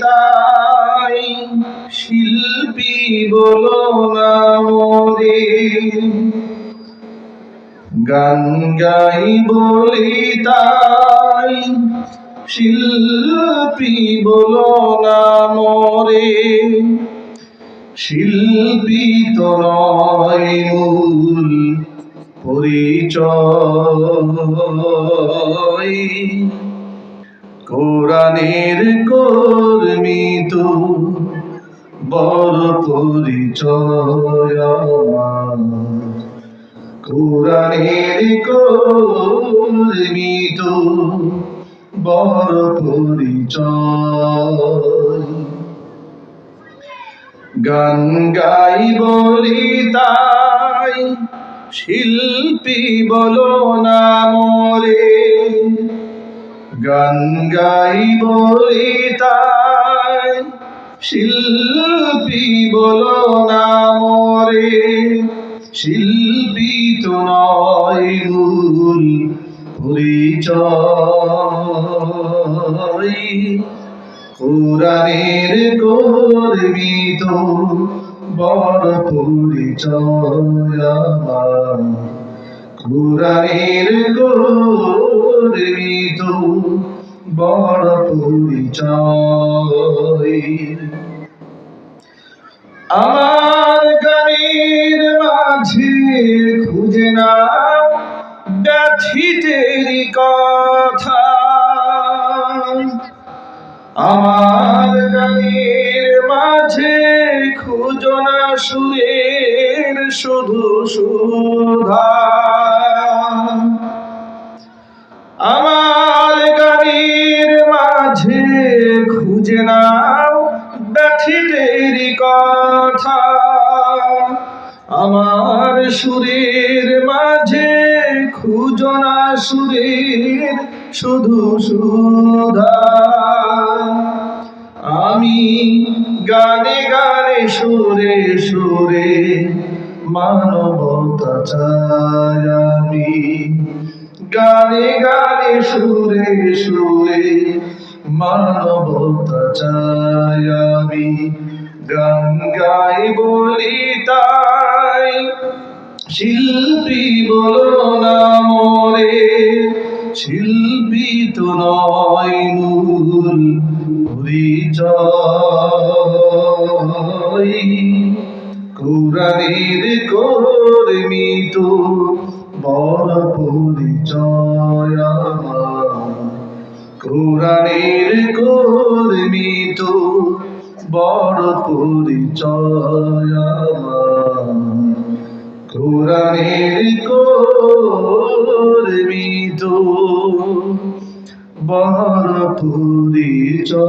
তাই শিল্পী বলো না মোরে, গান গাই বলি তাই শিল্পী বলো না মোরে। শিল্পী তো নয় মূল পরিচয়, কোরআনের কর্মী তো বড় পরিচয় আমার। কোরআনের কর্মী তো বড় পরিচয়। গান গাই বলি তাই শিল্পী বলো না মোরে, গান গাই বলি তাই শিল্পী বলো না মোরে। শিল্পী তো নয় মূল পরিচয়, কোরআনের কর্মী তো বড় পরিচয় আমার। কোরআনের কর্মী তো বড় পরিচয়। আমার গানের মাঝে খুঁজে নাও ব্যথিতের কথা, আমার গানের মাঝে খুঁজো না সুরের শুধু সুধা। আমার গানের মাঝে খুঁজে নাও ব্যথিতের কথা, আমার সুরের মাঝে খুঁজো না সুরের শুধু সুধা। আমি গানে গানে সুরে সুরে মানবতা চাই, আমি গানে গানে সুরে সুরে মানবতা চাই আমি। গান গাই বলি তাই শিল্পী বলো না মোরে, শিল্পী তো নয় মূল পরিচয়, কোরআনের কর্মী তো বড় পরিচয় আমার। কোরআনের কর্মী তো বড় পরিচয় আমার। কোরআনের কর্মী তো বড় পরিচয়।